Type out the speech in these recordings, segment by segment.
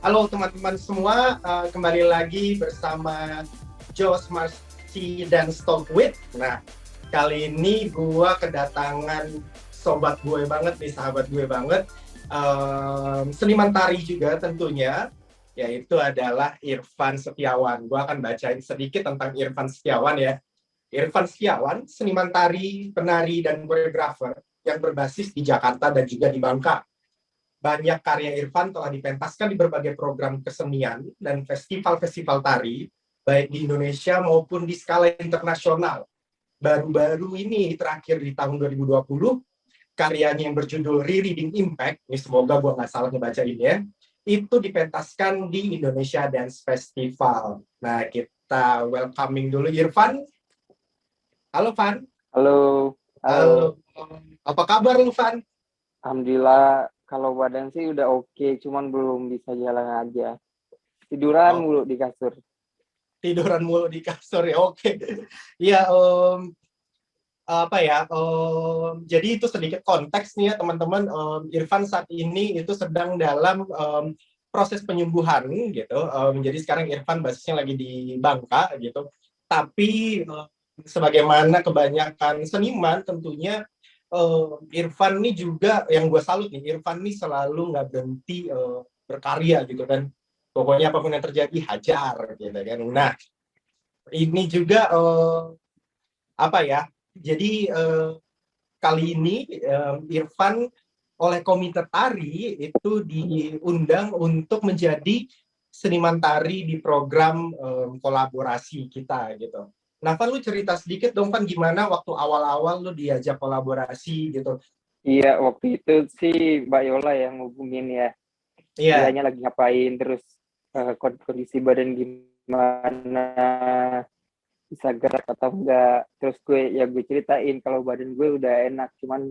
Halo teman-teman semua, kembali lagi bersama Jos Marci dan Stock With. Nah, kali ini gue kedatangan sobat gue banget nih, sahabat gue banget, seniman tari juga tentunya, yaitu adalah Irfan Setiawan. Gue akan bacain sedikit tentang Irfan Setiawan ya. Irfan Setiawan, seniman tari, penari, dan koreografer yang berbasis di Jakarta dan juga di Bangka. Banyak karya Irfan telah dipentaskan di berbagai program kesenian dan festival-festival tari, baik di Indonesia maupun di skala internasional. Baru-baru ini, terakhir di tahun 2020, karyanya yang berjudul Rereading Impact, ini semoga gue nggak salah ngebaca ini ya, itu dipentaskan di Indonesia Dance Festival. Nah, kita welcoming dulu Irfan. Halo, Van. Halo, Halo. halo. Apa kabar lu, Van? Alhamdulillah, kalau badan sih udah oke, cuman belum bisa jalan aja. Tiduran Oh, mulu di kasur. tiduran mulu di kasur ya, oke. Iya, apa ya, jadi itu sedikit konteks nih ya teman-teman. Irfan saat ini itu sedang dalam proses penyembuhan gitu. Jadi sekarang Irfan basisnya lagi di Bangka gitu, tapi sebagaimana kebanyakan seniman tentunya, Irfan ini juga yang gue salut nih, Irfan ini selalu nggak berhenti berkarya gitu kan. Pokoknya apapun yang terjadi hajar gitu kan. Nah, ini juga apa ya, jadi kali ini Irfan oleh Komite Tari itu diundang untuk menjadi seniman tari di program kolaborasi kita gitu. Nah, Van, lu cerita sedikit dong, Van, gimana waktu awal-awal lu diajak kolaborasi gitu? Iya, waktu itu sih Mbak Yola yang ngubungin ya. Iya, Dianya lagi ngapain, terus kondisi badan gimana, bisa gerak atau enggak. Terus gue ceritain kalau badan gue udah enak, cuman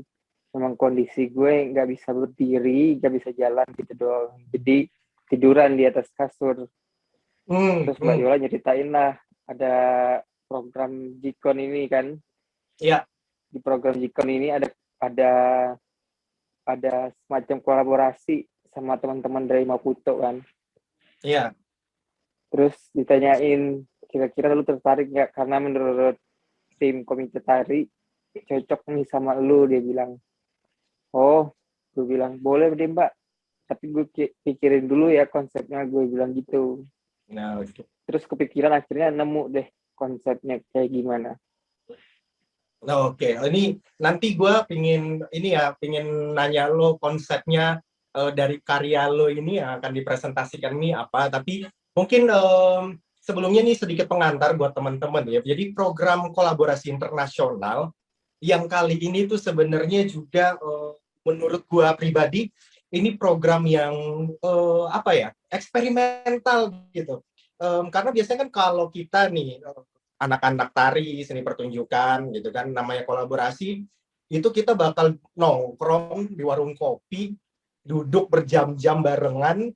memang kondisi gue nggak bisa berdiri, nggak bisa jalan gitu doang. Jadi tiduran di atas kasur. hmm, Terus Mbak hmm. Yola nyeritain lah ada program Jikon ini kan. Iya, Di program Jikon ini ada ada semacam kolaborasi sama teman-teman dari Maputo kan. iya. Terus ditanyain kira-kira lu tertarik nggak, karena menurut tim komite tari cocok nih sama lu, dia bilang. Oh, gue bilang boleh deh Mbak, tapi gue pikirin dulu ya konsepnya, gue bilang gitu. Nah, oke. Terus kepikiran, akhirnya nemu deh konsepnya kayak gimana. Nah, oke. Ini nanti gue pingin nanya lo konsepnya dari karya lo ini yang akan dipresentasikan ini apa. Tapi mungkin sebelumnya nih sedikit pengantar buat teman-teman ya. Jadi program kolaborasi internasional yang kali ini tuh sebenarnya juga menurut gue pribadi ini program yang apa ya, eksperimental gitu. Karena biasanya kan kalau kita nih anak-anak tari, seni pertunjukan gitu kan, namanya kolaborasi, itu kita bakal nongkrong di warung kopi, duduk berjam-jam barengan,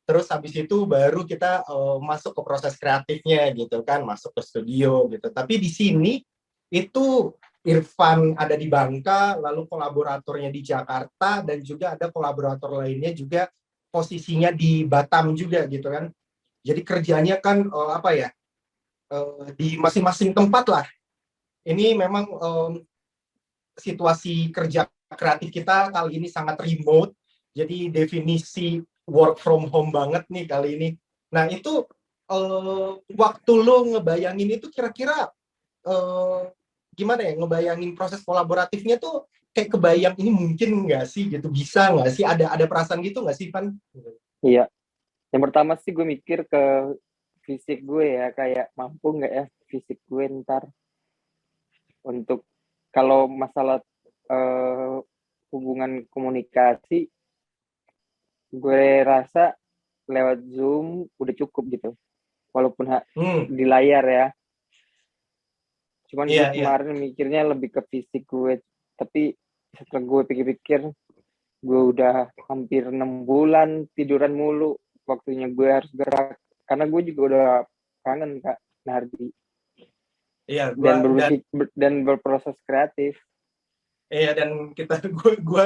terus habis itu baru kita masuk ke proses kreatifnya gitu kan, masuk ke studio gitu. Tapi di sini itu Irfan ada di Bangka, lalu kolaboratornya di Jakarta, dan juga ada kolaborator lainnya juga posisinya di Batam juga gitu kan. Jadi kerjanya kan apa ya, di masing-masing tempat lah. Ini memang situasi kerja kreatif kita kali ini sangat remote, jadi definisi work from home banget nih kali ini. Nah, itu waktu lo ngebayangin itu kira-kira gimana ya, ngebayangin proses kolaboratifnya tuh kayak kebayang ini mungkin nggak sih gitu, bisa nggak sih, ada perasaan gitu nggak sih, Van? Iya, yang pertama sih gue mikir ke fisik gue ya, kayak mampu nggak ya fisik gue ntar untuk, kalau masalah eh, hubungan komunikasi, gue rasa lewat Zoom udah cukup gitu, walaupun Hmm, di layar ya. Cuman gue iya, iya. kemarin mikirnya lebih ke fisik gue, tapi setelah gue pikir-pikir, gue udah hampir 6 bulan tiduran mulu. Waktunya gue harus gerak, karena gue juga udah kangen Kak Nardi, Iya, dan dan berproses kreatif. iya, dan kita gue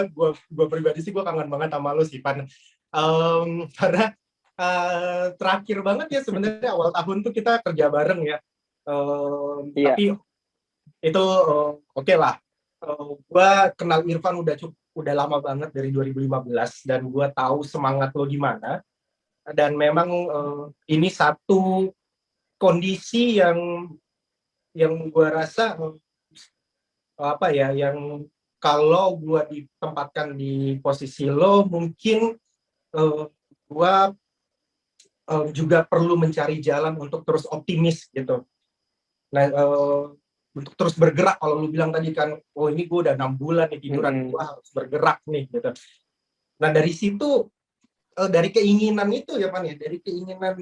pribadi sih gue kangen banget sama lu sih, Pan. Karena terakhir banget ya sebenarnya awal tahun tuh kita kerja bareng ya. Iya. Tapi itu oke lah. Gue kenal Irfan udah lama banget dari 2015 dan gue tahu semangat lo gimana. Dan memang ini satu kondisi yang gue rasa apa ya, yang kalau gue ditempatkan di posisi lo mungkin gue juga perlu mencari jalan untuk terus optimis gitu. Nah, untuk terus bergerak. Kalau lu bilang tadi kan, oh ini gue udah 6 bulan nih tiduran, gue harus bergerak nih gitu. Nah dari situ, dari keinginan itu ya Pan ya, dari keinginan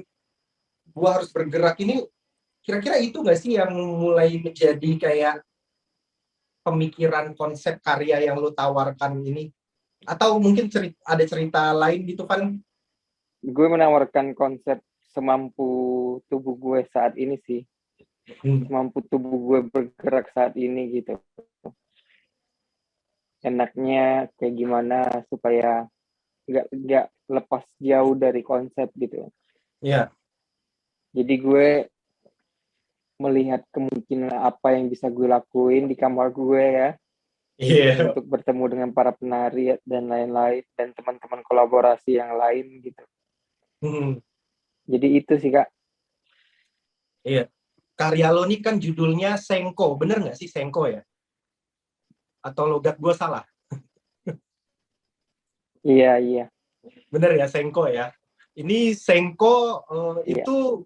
gue harus bergerak ini, kira-kira itu nggak sih yang mulai menjadi kayak pemikiran konsep karya yang lu tawarkan ini? Atau mungkin ada cerita lain gitu kan? Gue menawarkan konsep semampu tubuh gue saat ini sih. Semampu tubuh gue bergerak saat ini gitu. Enaknya kayak gimana supaya nggak lepas jauh dari konsep gitu. Iya. Jadi gue melihat kemungkinan apa yang bisa gue lakuin di kamar gue ya. Yeah. Untuk bertemu dengan para penari dan lain-lain dan teman-teman kolaborasi yang lain gitu. Jadi itu sih Kak. Iya. Karya lo ini kan judulnya Sengko, bener nggak sih Sengko ya? Atau logat gue salah? Iya. Bener ya Sengko ya. Ini Sengko Iya. itu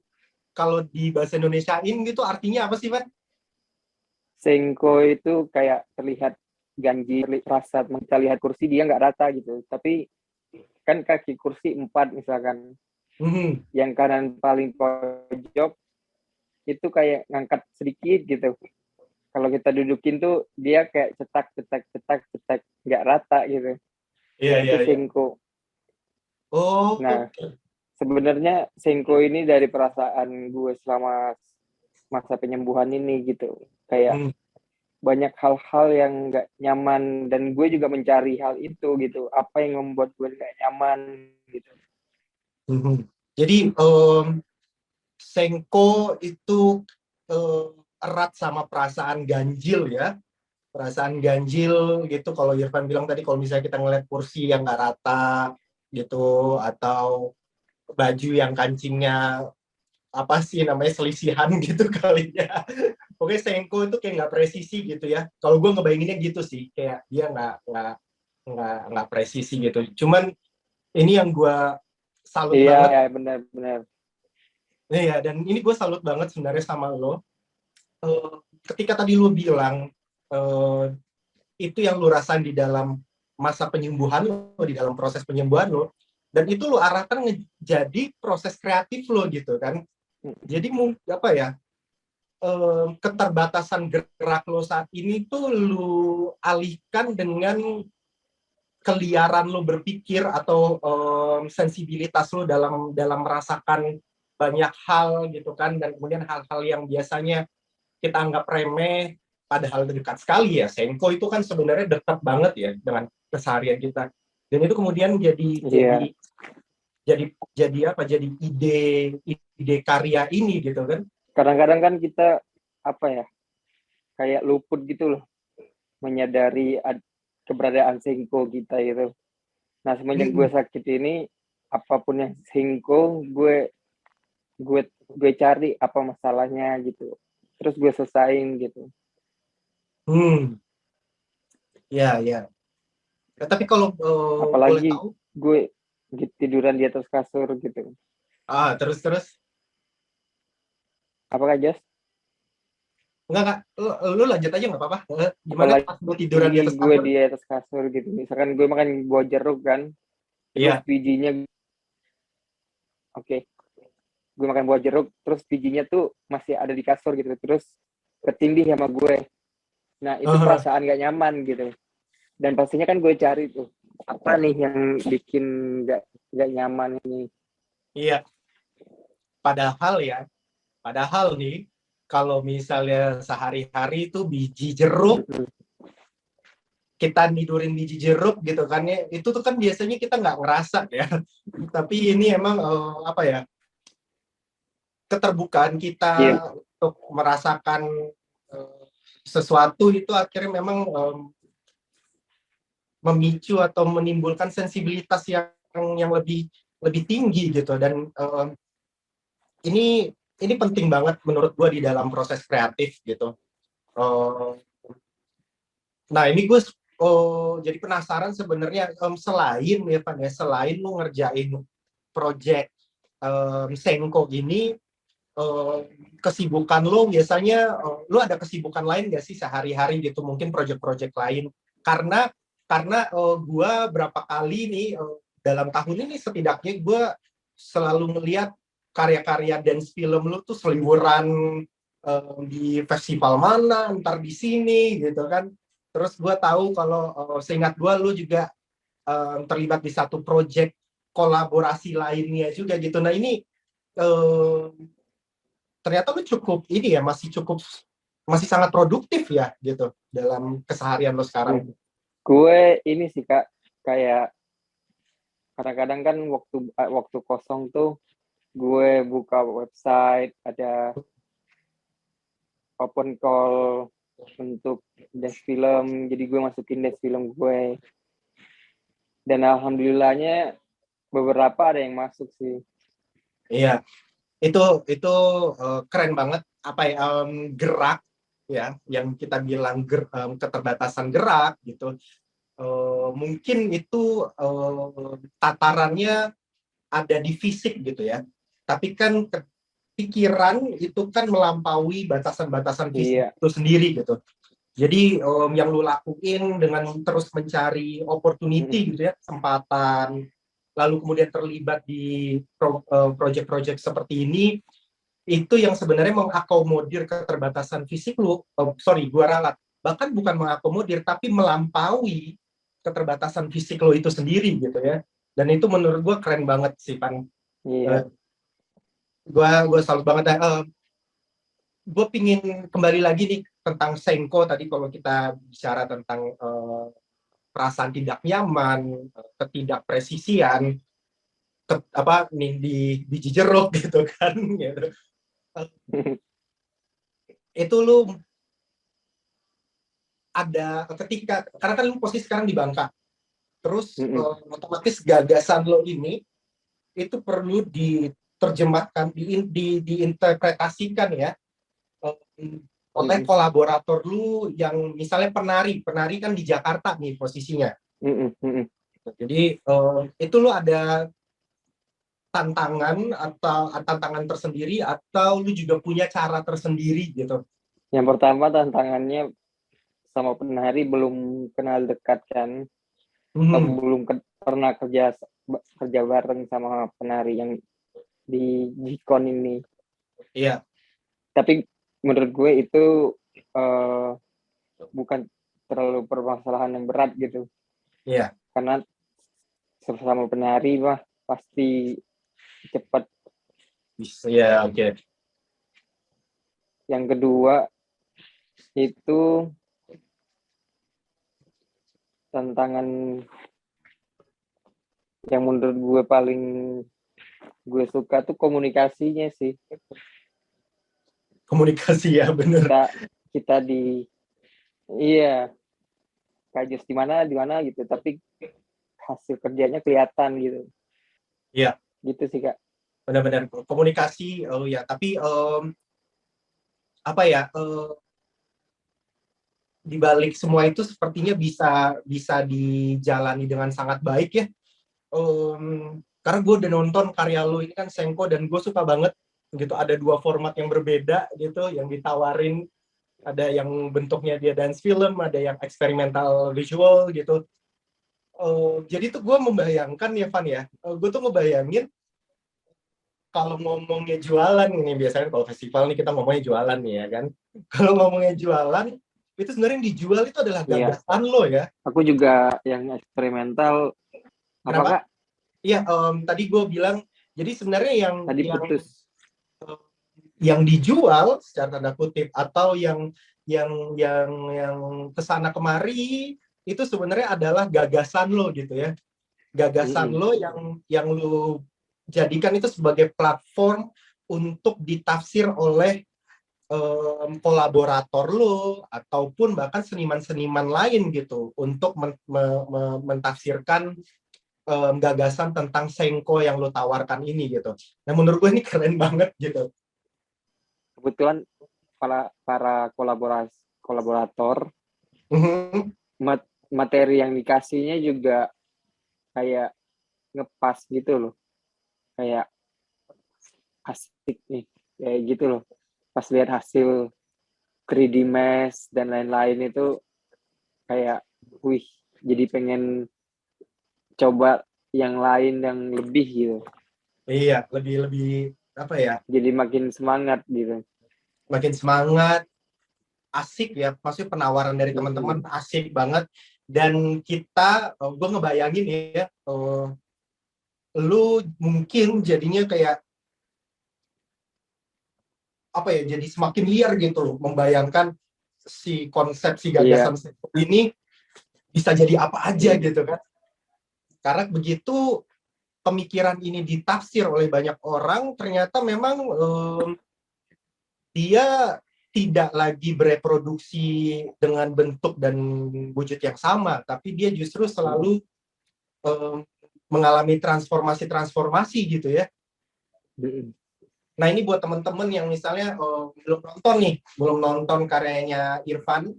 kalau di bahasa Indonesiain gitu artinya apa sih Pak? Sengko itu kayak terlihat ganjil, rasa kita lihat kursi dia nggak rata gitu. Tapi kan kaki kursi 4 misalkan. Yang kanan paling pojok itu kayak ngangkat sedikit gitu. Kalau kita dudukin tuh dia kayak cetak nggak rata gitu. Iya, Nah, itu iya. Sengko. Oh, Nah, sebenarnya Sengko ini dari perasaan gue selama masa penyembuhan ini gitu. Kayak banyak hal-hal yang nggak nyaman dan gue juga mencari hal itu gitu. Apa yang membuat gue nggak nyaman gitu. Jadi Sengko itu erat sama perasaan ganjil ya. Perasaan ganjil gitu. Kalau Irfan bilang tadi kalau misalnya kita ngeliat kursi yang nggak rata gitu, atau baju yang kancingnya apa sih namanya selisihan gitu kali ya. Oke, Sengko itu kayak nggak presisi gitu ya. Kalau gue ngebayanginnya gitu sih, kayak dia nggak presisi gitu. Cuman ini yang gue salut banget. Iya, benar. Iya, dan ini gue salut banget sebenarnya sama lo. Ketika tadi lo bilang itu yang lo rasain di dalam masa penyembuhan lo, di dalam proses penyembuhan lo, dan itu lo arahkan jadi proses kreatif lo gitu kan. Jadi apa ya, keterbatasan gerak lo saat ini tuh lo alihkan dengan keliaran lo berpikir atau sensibilitas lo dalam merasakan banyak hal gitu kan, dan kemudian hal-hal yang biasanya kita anggap remeh padahal dekat sekali ya. Sengko itu kan sebenarnya dekat banget ya dengan keseharian kita, dan itu kemudian jadi apa, jadi ide karya ini gitu kan. Kadang-kadang kan kita apa ya kayak luput gitu loh menyadari keberadaan Sengko kita gitu. Nah semenjak gue sakit ini apapun yang Sengko gue cari apa masalahnya gitu, terus gue selesain gitu. Ya. Tapi kalau boleh Apalagi tahu, gue tiduran di atas kasur gitu. Terus Apakah Jas? enggak, lu lanjut aja nggak apa-apa. Gimana Apalagi pas lu tiduran di atas gue kasur? di atas kasur gitu. Misalkan gue makan buah jeruk kan, terus Iya. bijinya gue makan buah jeruk, terus bijinya tuh masih ada di kasur gitu, terus ketindih sama gue. Nah itu perasaan gak nyaman gitu. Dan pastinya kan gue cari tuh apa nih yang bikin gak nyaman ini. Iya. Padahal nih, kalau misalnya sehari-hari itu biji jeruk kita nidurin biji jeruk gitu kan ya, itu tuh kan biasanya kita nggak ngerasa ya. Tapi ini emang apa ya, keterbukaan kita Iya. untuk merasakan sesuatu itu akhirnya memang memicu atau menimbulkan sensibilitas yang lebih tinggi gitu. Dan ini penting banget menurut gue di dalam proses kreatif gitu. Nah ini gue jadi penasaran sebenarnya, selain ya Pak ya, selain lu ngerjain project Senko ini, kesibukan lo biasanya, lo ada kesibukan lain nggak sih sehari-hari gitu, mungkin project-project lain? Karena gue berapa kali nih dalam tahun ini setidaknya gue selalu melihat karya-karya dance film lo tuh seliburan di festival mana, ntar di sini gitu kan. Terus gue tahu kalau seingat gue lo juga terlibat di satu project kolaborasi lainnya juga gitu. Nah ini ternyata lu cukup ini ya, masih sangat produktif ya gitu dalam keseharian lo sekarang. Gue ini sih Kak, kayak kadang-kadang kan waktu kosong tuh gue buka website, ada open call untuk dance film, jadi gue masukin dance film gue. Dan alhamdulillahnya beberapa ada yang masuk sih. Iya, itu keren banget, apa ya, gerak ya yang kita bilang keterbatasan gerak gitu. Mungkin itu tatarannya ada di fisik gitu ya. Tapi kan pikiran itu kan melampaui batasan-batasan fisik Iya. itu sendiri gitu. Jadi yang lu lakuin dengan terus mencari opportunity gitu ya, kesempatan, lalu kemudian terlibat di project-project seperti ini, itu yang sebenarnya mengakomodir keterbatasan fisik lu. Gua ralat. Bahkan bukan mengakomodir, tapi melampaui keterbatasan fisik lo itu sendiri gitu ya. Dan itu menurut gue keren banget sih, Pan. Iya. Gue salut banget. Gue pingin kembali lagi nih tentang Senko tadi, kalau kita bicara tentang perasaan tidak nyaman, ketidakpresisian, apa nih di biji jeruk gitu kan, gitu. Itu lu ada ketika, karena kan lu posisi sekarang di Bangka, terus otomatis gagasan lo ini itu perlu diterjemahkan, diinterpretasikan ya oleh kolaborator lu yang misalnya penari kan di Jakarta nih posisinya. Jadi itu lu ada tantangan tersendiri atau lu juga punya cara tersendiri gitu? Yang pertama tantangannya sama penari belum kenal dekat kan, belum pernah kerja bareng sama penari yang di Jikon ini. Iya. Tapi menurut gue itu bukan terlalu permasalahan yang berat gitu. Iya. Karena sama penari pasti cepat. Iya, oke. Yang kedua itu tantangan yang menurut gue paling gue suka tuh komunikasinya sih. Komunikasi ya, bener. Kita kayak di mana gitu, tapi hasil kerjanya kelihatan gitu. Iya. Gitu sih Kak. Benar-benar komunikasi, ya. Tapi apa ya? Di balik semua itu sepertinya bisa dijalani dengan sangat baik ya. Karena gue udah nonton karya lo ini kan, Senko, dan gue suka banget gitu. Ada dua format yang berbeda gitu yang ditawarin. Ada yang bentuknya dia dance film, ada yang eksperimental visual gitu. Jadi tuh gue membayangkan ya, Van ya, gue tuh ngebayangin kalau ngomongnya jualan nih, biasanya kalau festival nih kita ngomongnya jualan nih ya kan. Kalau ngomongnya jualan, itu sebenarnya yang dijual itu adalah gagasan lo ya. Aku juga yang eksperimental. Apa Kak? Iya, tadi gue bilang, jadi sebenarnya yang dijual secara tanda kutip atau yang kesana kemari itu sebenarnya adalah gagasan lo gitu ya. Gagasan lo yang lo jadikan itu sebagai platform untuk ditafsir oleh kolaborator lo ataupun bahkan seniman-seniman lain gitu untuk mentafsirkan gagasan tentang Senko yang lo tawarkan ini gitu. Nah menurut gue ini keren banget gitu. Kebetulan para kolaborator materi yang dikasihnya juga kayak ngepas gitu loh, kayak asik nih kayak gitu loh. Pas lihat hasil 3D mesh dan lain-lain itu kayak wih, jadi pengen coba yang lain yang lebih gitu. Iya, lebih apa ya? Jadi makin semangat gitu. Makin semangat, asik ya. Maksudnya penawaran dari teman-teman asik banget. Dan kita, gue ngebayangin ya, lu mungkin jadinya kayak apa ya? Jadi semakin liar gitu loh, membayangkan si konsep si gagasan ini bisa jadi apa aja gitu kan. Karena begitu pemikiran ini ditafsir oleh banyak orang, ternyata memang dia tidak lagi bereproduksi dengan bentuk dan wujud yang sama, tapi dia justru selalu mengalami transformasi gitu ya. Nah ini buat teman-teman yang misalnya belum nonton karyanya Irfan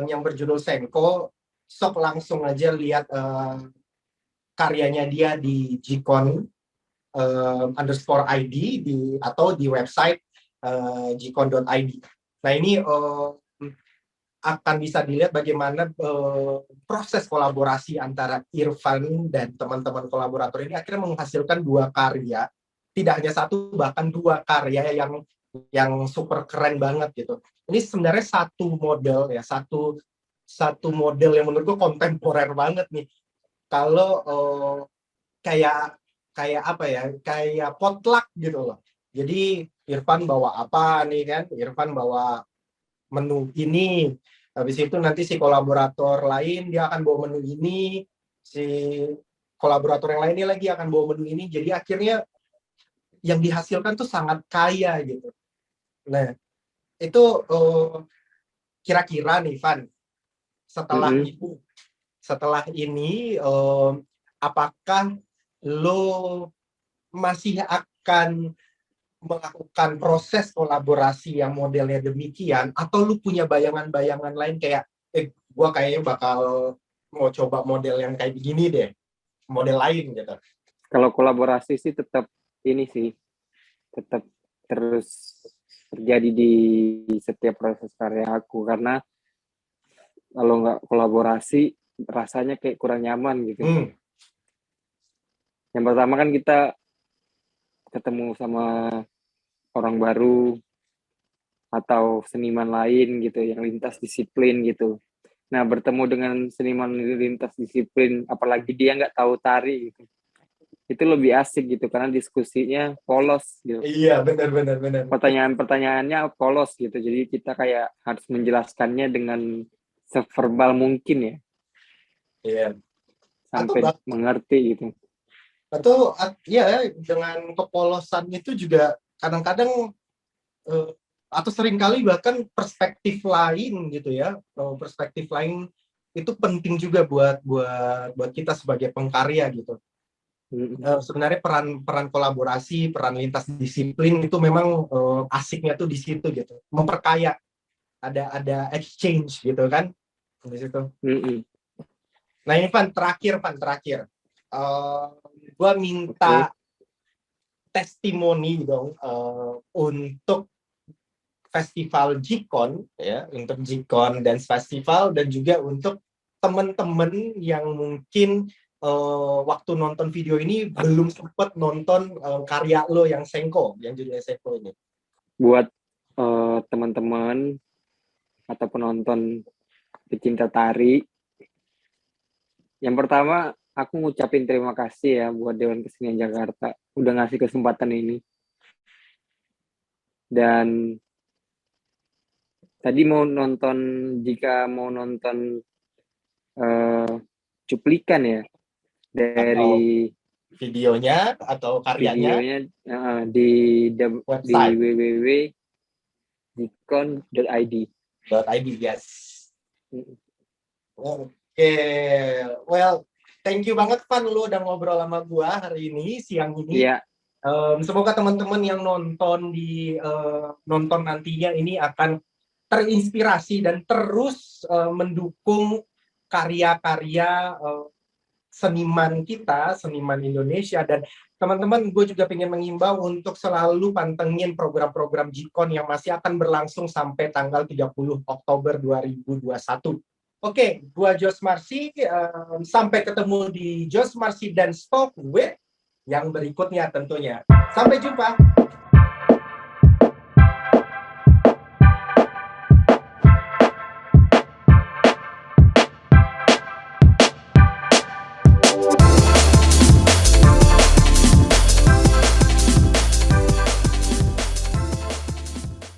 yang berjudul Senko, sok langsung aja lihat karyanya dia di Gcon _id atau di website gcon.id. Nah ini akan bisa dilihat bagaimana proses kolaborasi antara Irfan dan teman-teman kolaborator ini akhirnya menghasilkan 2 karya, tidak hanya 1 bahkan 2 karya yang super keren banget gitu. Ini sebenarnya satu model ya, satu model yang menurut gue kontemporer banget nih. Kalau kayak apa ya, kayak potluck gitu loh. Jadi Irfan bawa apa nih kan? Irfan bawa menu ini. Habis itu nanti si kolaborator lain dia akan bawa menu ini, si kolaborator yang lainnya lagi akan bawa menu ini. Jadi akhirnya yang dihasilkan tuh sangat kaya gitu. Nah, itu kira-kira nih Van, setelah ini apakah lo masih akan melakukan proses kolaborasi yang modelnya demikian, atau lu punya bayangan-bayangan lain kayak gue kayaknya bakal mau coba model yang kayak begini deh, model lain gitu. Kalau kolaborasi sih tetap terus terjadi di setiap proses karya aku, karena kalau nggak kolaborasi rasanya kayak kurang nyaman gitu. Yang pertama kan kita ketemu sama orang baru atau seniman lain gitu yang lintas disiplin gitu. Nah, bertemu dengan seniman lintas disiplin, apalagi dia nggak tahu tari gitu, itu lebih asik gitu karena diskusinya polos gitu. Iya, benar. Pertanyaannya polos gitu, jadi kita kayak harus menjelaskannya dengan severbal mungkin ya. Iya. Sampai mengerti gitu. Atau ya dengan kepolosan itu juga kadang-kadang atau seringkali bahkan perspektif lain gitu ya, perspektif lain itu penting juga buat kita sebagai pengkarya gitu. Sebenarnya peran kolaborasi, peran lintas disiplin itu memang asiknya tuh di situ gitu, memperkaya, ada exchange gitu kan di situ. Nah ini Van terakhir, gue minta testimoni dong untuk Festival Gcon ya, untuk Gcon Dance Festival, dan juga untuk teman-teman yang mungkin waktu nonton video ini belum sempat nonton karya lo yang Senko, yang judulnya Senko ini. Buat teman-teman atau penonton pecinta tari, yang pertama aku ngucapin terima kasih ya buat Dewan Kesenian Jakarta udah ngasih kesempatan ini. Dan tadi jika mau nonton cuplikan ya dari videonya atau karyanya di website www.jikon.id. .id, yes. Oke, well, thank you banget Van, lu udah ngobrol sama gua hari ini, siang ini. Iya. Semoga teman-teman yang nonton nonton nantinya ini akan terinspirasi dan terus mendukung karya-karya seniman kita, seniman Indonesia. Dan teman-teman, gue juga pengen mengimbau untuk selalu pantengin program-program Jikon yang masih akan berlangsung sampai tanggal 30 Oktober 2021. Oke, gue Jos Marsi, sampai ketemu di Jos Marsi dan Talk with yang berikutnya tentunya. Sampai jumpa.